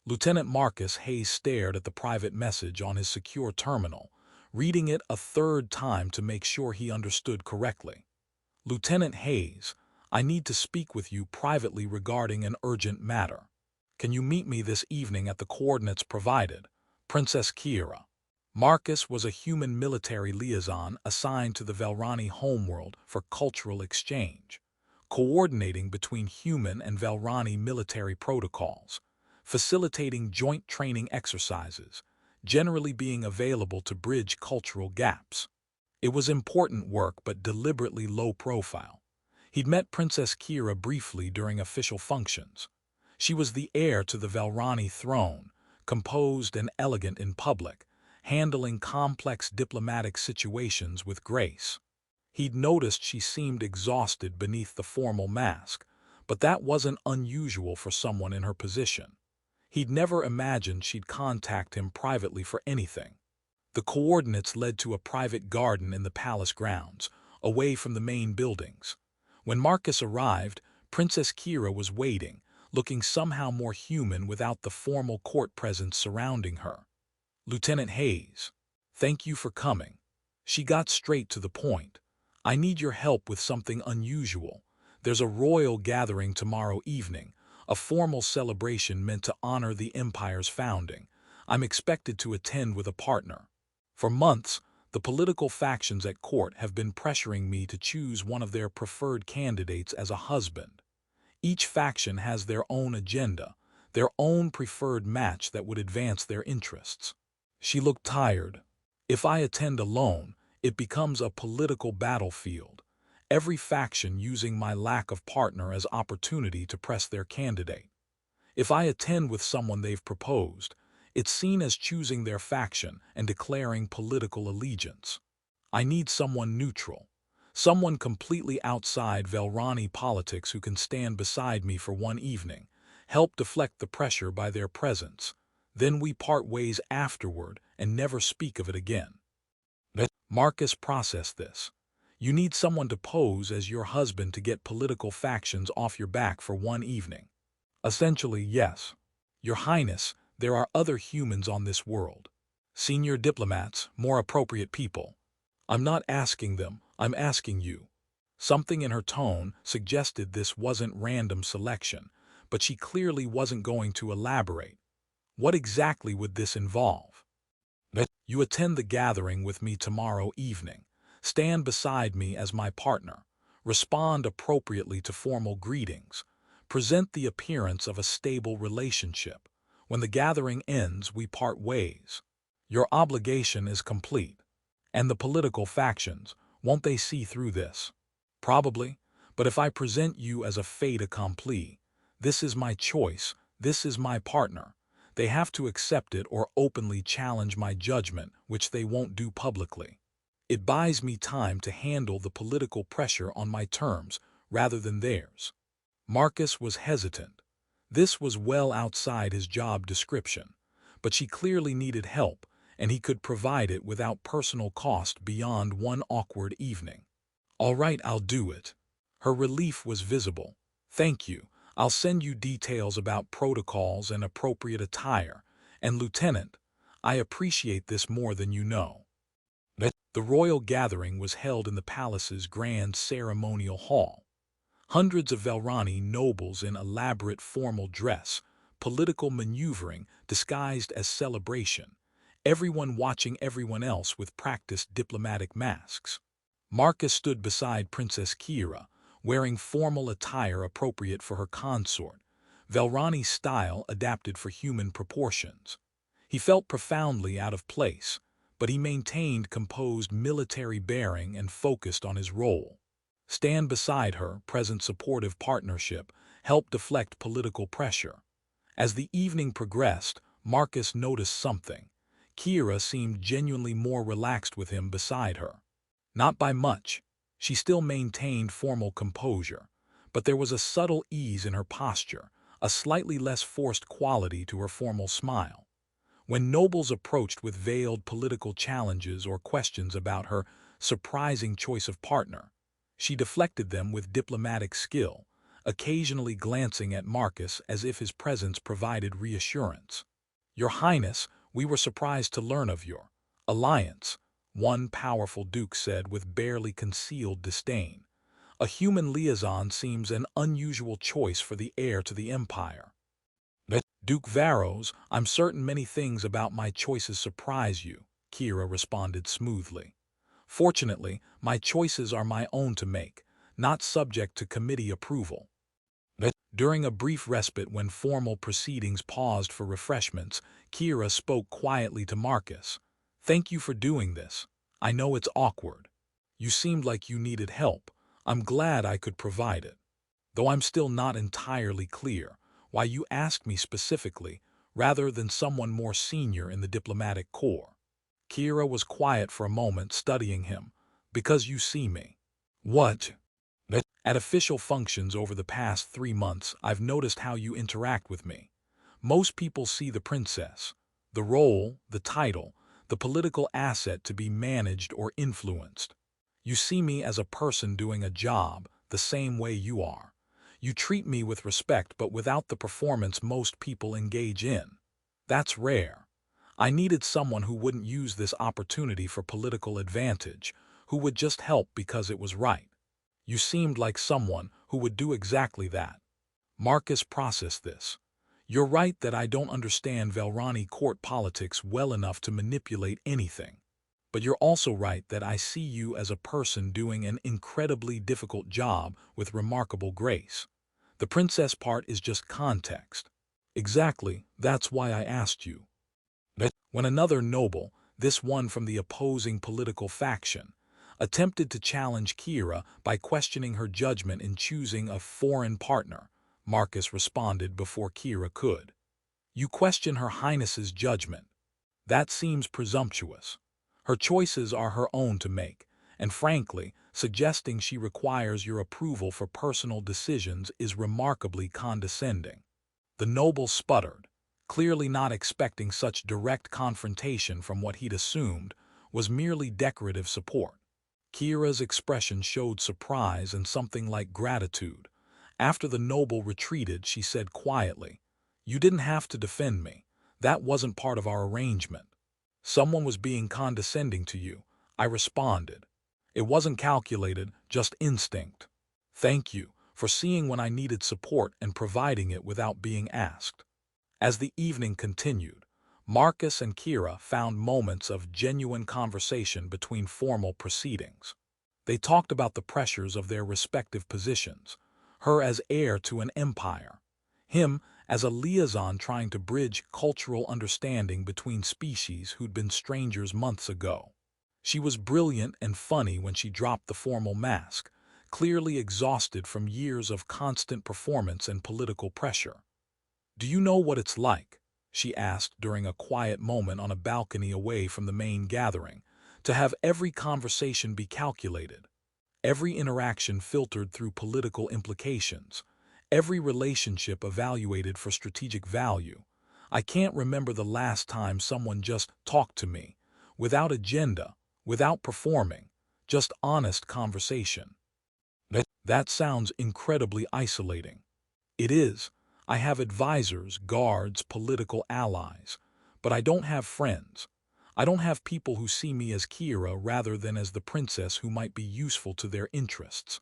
Lieutenant Marcus Hayes stared at the private message on his secure terminal, reading it a third time to make sure he understood correctly. Lieutenant Hayes, I need to speak with you privately regarding an urgent matter. Can you meet me this evening at the coordinates provided? Princess Kiera. Marcus was a human military liaison assigned to the Velrani homeworld for cultural exchange, coordinating between human and Velrani military protocols, facilitating joint training exercises, generally being available to bridge cultural gaps. It was important work but deliberately low profile. He'd met Princess Kiera briefly during official functions. She was the heir to the Velrani throne, composed and elegant in public, handling complex diplomatic situations with grace. He'd noticed she seemed exhausted beneath the formal mask, but that wasn't unusual for someone in her position. He'd never imagined she'd contact him privately for anything. The coordinates led to a private garden in the palace grounds, away from the main buildings. When Marcus arrived, Princess Kiera was waiting, looking somehow more human without the formal court presence surrounding her. Lieutenant Hayes, thank you for coming. She got straight to the point. I need your help with something unusual. There's a royal gathering tomorrow evening, a formal celebration meant to honor the empire's founding. I'm expected to attend with a partner. For months, the political factions at court have been pressuring me to choose one of their preferred candidates as a husband. Each faction has their own agenda, their own preferred match that would advance their interests. She looked tired. If I attend alone, it becomes a political battlefield, every faction using my lack of partner as opportunity to press their candidate. If I attend with someone they've proposed, it's seen as choosing their faction and declaring political allegiance. I need someone neutral, someone completely outside Velrani politics who can stand beside me for one evening, help deflect the pressure by their presence. Then we part ways afterward and never speak of it again. Marcus processed this. You need someone to pose as your husband to get political factions off your back for one evening. Essentially, yes. Your Highness, there are other humans on this world. Senior diplomats, more appropriate people. I'm not asking them, I'm asking you. Something in her tone suggested this wasn't random selection, but she clearly wasn't going to elaborate. What exactly would this involve? You attend the gathering with me tomorrow evening. Stand beside me as my partner. Respond appropriately to formal greetings. Present the appearance of a stable relationship. When the gathering ends, we part ways. Your obligation is complete. And the political factions, won't they see through this? Probably, but if I present you as a fait accompli, this is my choice, this is my partner, they have to accept it or openly challenge my judgment, which they won't do publicly. It buys me time to handle the political pressure on my terms rather than theirs. Marcus was hesitant. This was well outside his job description, but she clearly needed help, and he could provide it without personal cost beyond one awkward evening. All right, I'll do it. Her relief was visible. Thank you. I'll send you details about protocols and appropriate attire. And Lieutenant, I appreciate this more than you know. The royal gathering was held in the palace's grand ceremonial hall. Hundreds of Velrani nobles in elaborate formal dress, political maneuvering disguised as celebration, everyone watching everyone else with practiced diplomatic masks. Marcus stood beside Princess Kiera, wearing formal attire appropriate for her consort, Velrani style adapted for human proportions. He felt profoundly out of place, but he maintained composed military bearing and focused on his role. Stand beside her, present supportive partnership, helped deflect political pressure. As the evening progressed, Marcus noticed something. Kiera seemed genuinely more relaxed with him beside her. Not by much. She still maintained formal composure, but there was a subtle ease in her posture, a slightly less forced quality to her formal smile. When nobles approached with veiled political challenges or questions about her surprising choice of partner, she deflected them with diplomatic skill, occasionally glancing at Marcus as if his presence provided reassurance. "Your Highness, we were surprised to learn of your alliance," one powerful duke said with barely concealed disdain. "A human liaison seems an unusual choice for the heir to the empire." "Duke Varos, I'm certain many things about my choices surprise you," Kira responded smoothly. "Fortunately, my choices are my own to make, not subject to committee approval." During a brief respite when formal proceedings paused for refreshments, Kira spoke quietly to Marcus. "Thank you for doing this. I know it's awkward. You seemed like you needed help. I'm glad I could provide it. Though I'm still not entirely clear why you asked me specifically, rather than someone more senior in the diplomatic corps." Kira was quiet for a moment, studying him. "Because you see me." "What?" "At official functions over the past 3 months, I've noticed how you interact with me. Most people see the princess, the role, the title, the political asset to be managed or influenced. You see me as a person doing a job, the same way you are. You treat me with respect but without the performance most people engage in. That's rare. I needed someone who wouldn't use this opportunity for political advantage, who would just help because it was right. You seemed like someone who would do exactly that." Marcus processed this. "You're right that I don't understand Velrani court politics well enough to manipulate anything. But you're also right that I see you as a person doing an incredibly difficult job with remarkable grace. The princess part is just context." "Exactly, that's why I asked you." When another noble, this one from the opposing political faction, attempted to challenge Kira by questioning her judgment in choosing a foreign partner, Marcus responded before Kira could. "You question Her Highness's judgment. That seems presumptuous. Her choices are her own to make, and frankly, suggesting she requires your approval for personal decisions is remarkably condescending." The noble sputtered, clearly not expecting such direct confrontation from what he'd assumed was merely decorative support. Kira's expression showed surprise and something like gratitude. After the noble retreated, she said quietly, "You didn't have to defend me. That wasn't part of our arrangement. Someone was being condescending to you," I responded. "It wasn't calculated, just instinct. Thank you for seeing when I needed support and providing it without being asked." As the evening continued, Marcus and Kira found moments of genuine conversation between formal proceedings. They talked about the pressures of their respective positions, her as heir to an empire, him as a liaison trying to bridge cultural understanding between species who'd been strangers months ago. She was brilliant and funny when she dropped the formal mask, clearly exhausted from years of constant performance and political pressure. "Do you know what it's like," she asked during a quiet moment on a balcony away from the main gathering, "to have every conversation be calculated, every interaction filtered through political implications, every relationship evaluated for strategic value? I can't remember the last time someone just talked to me, without agenda, without performing, just honest conversation." That sounds incredibly isolating." "It is. I have advisors, guards, political allies, but I don't have friends. I don't have people who see me as Kira rather than as the princess who might be useful to their interests."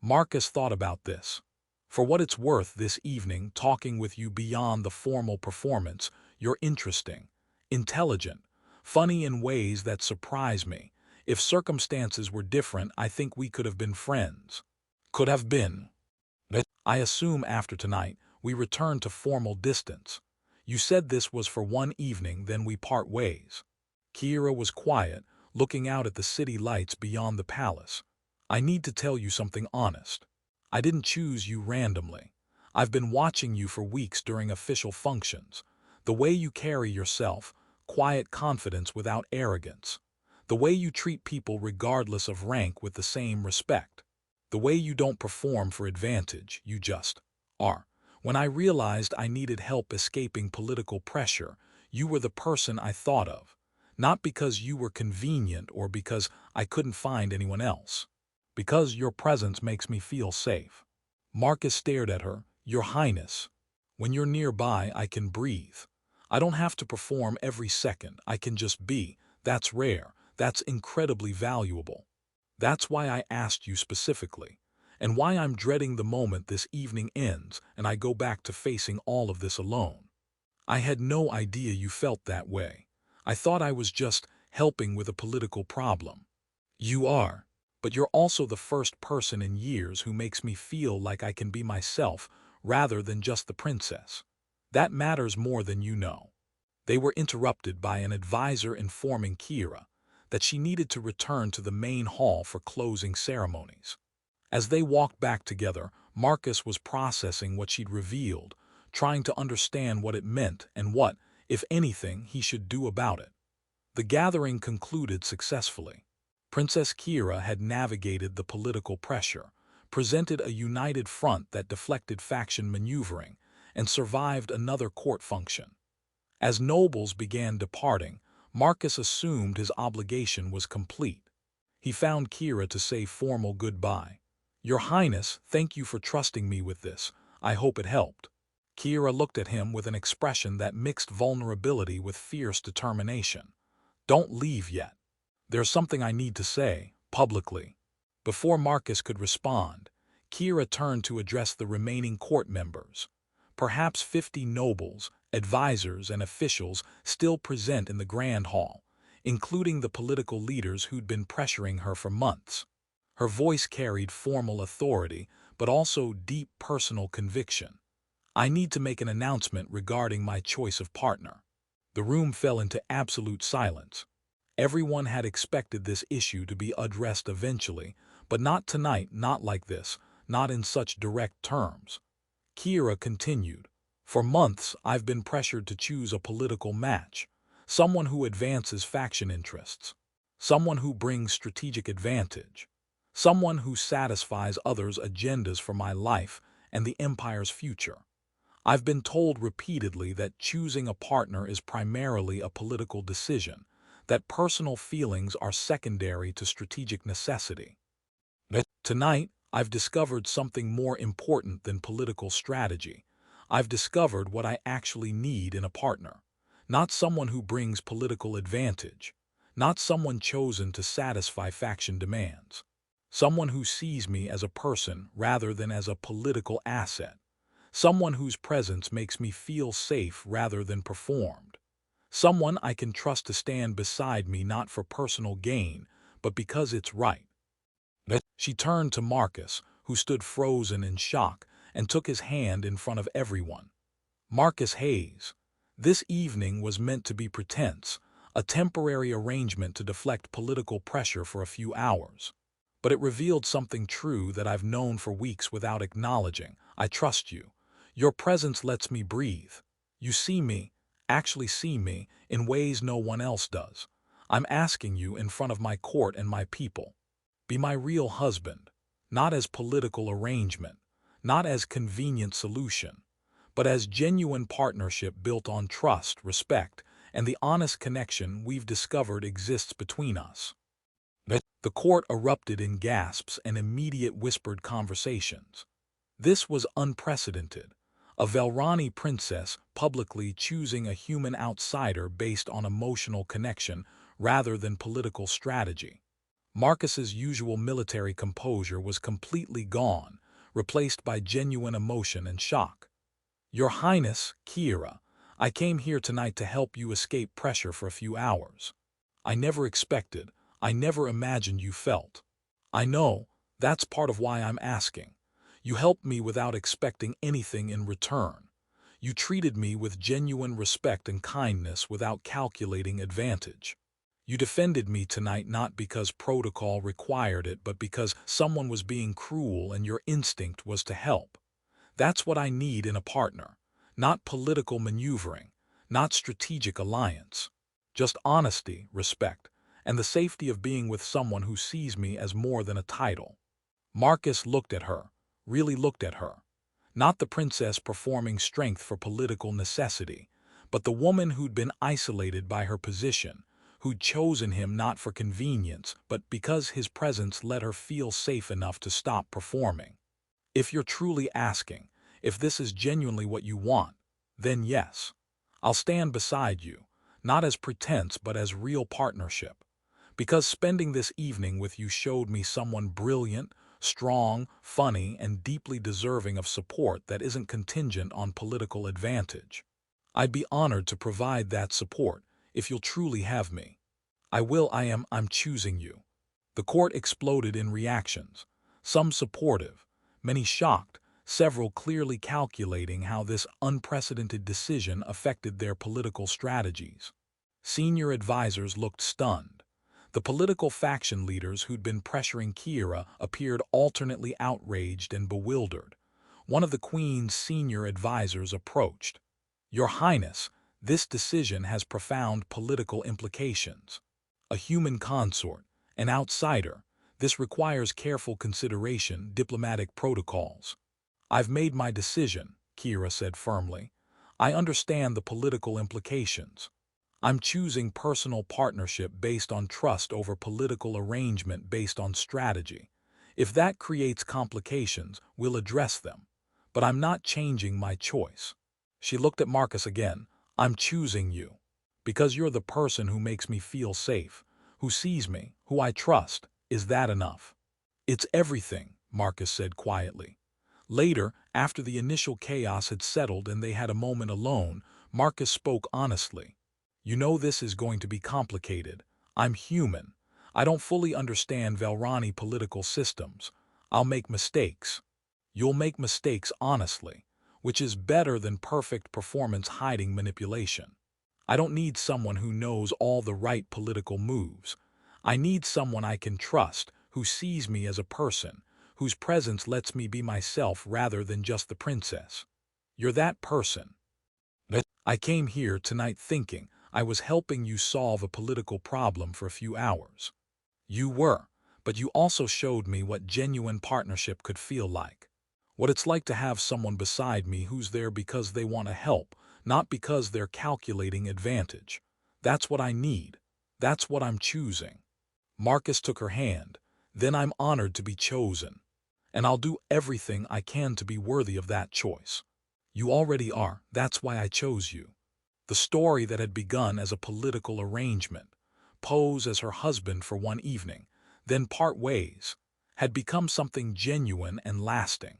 Marcus thought about this. "For what it's worth this evening, talking with you beyond the formal performance, you're interesting, intelligent, funny in ways that surprise me. If circumstances were different, I think we could have been friends." "Could have been." "I assume after tonight, we return to formal distance. You said this was for one evening, then we part ways." Kira was quiet, looking out at the city lights beyond the palace. "I need to tell you something honest. I didn't choose you randomly. I've been watching you for weeks during official functions. The way you carry yourself, quiet confidence without arrogance. The way you treat people regardless of rank with the same respect. The way you don't perform for advantage, you just are. When I realized I needed help escaping political pressure, you were the person I thought of. Not because you were convenient or because I couldn't find anyone else. Because your presence makes me feel safe." Marcus stared at her. "Your Highness, when you're nearby, I can breathe. I don't have to perform every second. I can just be. That's rare. That's incredibly valuable. That's why I asked you specifically, and why I'm dreading the moment this evening ends and I go back to facing all of this alone. I had no idea you felt that way. I thought I was just helping with a political problem. You are, but you're also the first person in years who makes me feel like I can be myself rather than just the princess. That matters more than you know." They were interrupted by an advisor informing Kira that she needed to return to the main hall for closing ceremonies. As they walked back together, Marcus was processing what she'd revealed, trying to understand what it meant and what, if anything, he should do about it. The gathering concluded successfully. Princess Kira had navigated the political pressure, presented a united front that deflected faction maneuvering, and survived another court function. As nobles began departing, Marcus assumed his obligation was complete. He found Kira to say formal goodbye. "Your Highness, thank you for trusting me with this. I hope it helped." Kira looked at him with an expression that mixed vulnerability with fierce determination. "Don't leave yet. There's something I need to say, publicly." Before Marcus could respond, Kira turned to address the remaining court members. Perhaps 50 nobles, advisors, and officials still present in the Grand Hall, including the political leaders who'd been pressuring her for months. Her voice carried formal authority, but also deep personal conviction. "I need to make an announcement regarding my choice of partner." The room fell into absolute silence. Everyone had expected this issue to be addressed eventually, but not tonight, not like this, not in such direct terms. Kira continued, "For months, I've been pressured to choose a political match, someone who advances faction interests, someone who brings strategic advantage, someone who satisfies others' agendas for my life and the Empire's future. I've been told repeatedly that choosing a partner is primarily a political decision, that personal feelings are secondary to strategic necessity. But tonight, I've discovered something more important than political strategy. I've discovered what I actually need in a partner. Not someone who brings political advantage. Not someone chosen to satisfy faction demands. Someone who sees me as a person rather than as a political asset. Someone whose presence makes me feel safe rather than performed. Someone I can trust to stand beside me not for personal gain, but because it's right." She turned to Marcus, who stood frozen in shock, and took his hand in front of everyone. "Marcus Hayes, this evening was meant to be pretense, a temporary arrangement to deflect political pressure for a few hours. But it revealed something true that I've known for weeks without acknowledging. I trust you. Your presence lets me breathe. You see me, actually see me, in ways no one else does. I'm asking you in front of my court and my people. Be my real husband, not as political arrangement, not as convenient solution, but as genuine partnership built on trust, respect, and the honest connection we've discovered exists between us." The court erupted in gasps and immediate whispered conversations. This was unprecedented. A Velrani princess publicly choosing a human outsider based on emotional connection rather than political strategy. Marcus's usual military composure was completely gone, replaced by genuine emotion and shock. "Your Highness, Kira, I came here tonight to help you escape pressure for a few hours. I never expected, I never imagined you felt. I know, that's part of why I'm asking. You helped me without expecting anything in return. You treated me with genuine respect and kindness without calculating advantage. You defended me tonight not because protocol required it, but because someone was being cruel and your instinct was to help. That's what I need in a partner. Not political maneuvering, not strategic alliance. Just honesty, respect, and the safety of being with someone who sees me as more than a title." Marcus looked at her, really looked at her. Not the princess performing strength for political necessity, but the woman who'd been isolated by her position, who'd chosen him not for convenience, but because his presence let her feel safe enough to stop performing. If you're truly asking if this is genuinely what you want, then yes. I'll stand beside you, not as pretense but as real partnership. Because spending this evening with you showed me someone brilliant, strong, funny, and deeply deserving of support that isn't contingent on political advantage. I'd be honored to provide that support if you'll truly have me. I'm choosing you. The court exploded in reactions, some supportive, many shocked, several clearly calculating how this unprecedented decision affected their political strategies. Senior advisors looked stunned. The political faction leaders who'd been pressuring Kira appeared alternately outraged and bewildered. One of the Queen's senior advisors approached. "Your Highness, this decision has profound political implications. A human consort, an outsider, this requires careful consideration, diplomatic protocols." "I've made my decision," Kira said firmly. "I understand the political implications. I'm choosing personal partnership based on trust over political arrangement based on strategy. If that creates complications, we'll address them. But I'm not changing my choice." She looked at Marcus again. "I'm choosing you. Because you're the person who makes me feel safe, who sees me, who I trust. Is that enough?" "It's everything," Marcus said quietly. Later, after the initial chaos had settled and they had a moment alone, Marcus spoke honestly. "You know this is going to be complicated. I'm human. I don't fully understand Velrani political systems. I'll make mistakes. You'll make mistakes honestly, which is better than perfect performance hiding manipulation. I don't need someone who knows all the right political moves. I need someone I can trust, who sees me as a person, whose presence lets me be myself rather than just the princess. You're that person." "I came here tonight thinking I was helping you solve a political problem for a few hours." "You were, but you also showed me what genuine partnership could feel like. What it's like to have someone beside me who's there because they want to help, not because they're calculating advantage. That's what I need. That's what I'm choosing." Marcus took her hand. "Then I'm honored to be chosen. And I'll do everything I can to be worthy of that choice." "You already are. That's why I chose you." The story that had begun as a political arrangement, pose as her husband for one evening, then part ways, had become something genuine and lasting.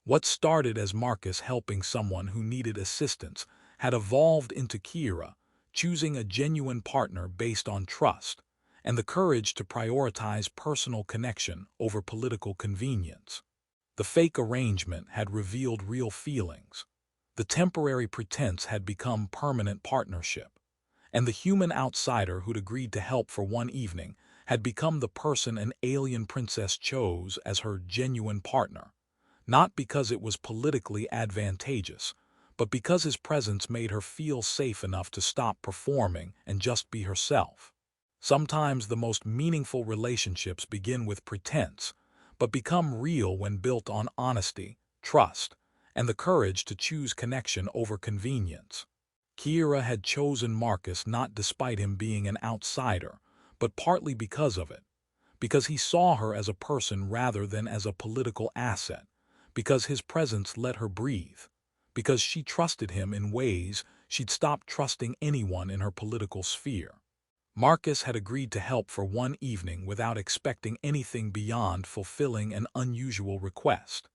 What started as Marcus helping someone who needed assistance had evolved into Kira, choosing a genuine partner based on trust, and the courage to prioritize personal connection over political convenience. The fake arrangement had revealed real feelings. The temporary pretense had become permanent partnership. And the human outsider who'd agreed to help for one evening had become the person an alien princess chose as her genuine partner. Not because it was politically advantageous, but because his presence made her feel safe enough to stop performing and just be herself. Sometimes the most meaningful relationships begin with pretense, but become real when built on honesty, trust, and the courage to choose connection over convenience. Kira had chosen Marcus not despite him being an outsider, but partly because of it. Because he saw her as a person rather than as a political asset. Because his presence let her breathe. Because she trusted him in ways she'd stopped trusting anyone in her political sphere. Marcus had agreed to help for one evening without expecting anything beyond fulfilling an unusual request.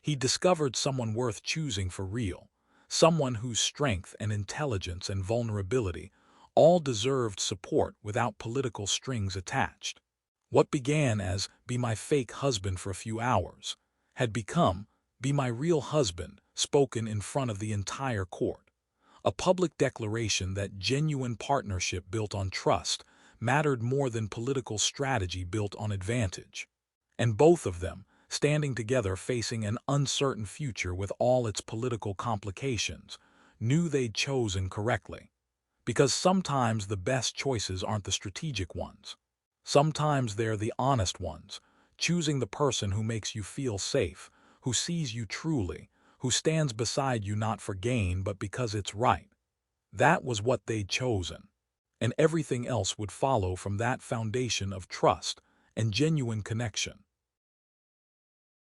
He discovered someone worth choosing for real, someone whose strength and intelligence and vulnerability all deserved support without political strings attached. What began as "be my fake husband for a few hours" had become "be my real husband," spoken in front of the entire court. A public declaration that genuine partnership built on trust mattered more than political strategy built on advantage. And both of them, standing together facing an uncertain future with all its political complications, knew they'd chosen correctly. Because sometimes the best choices aren't the strategic ones. Sometimes they're the honest ones, choosing the person who makes you feel safe, who sees you truly, who stands beside you not for gain but because it's right. That was what they'd chosen. And everything else would follow from that foundation of trust and genuine connection.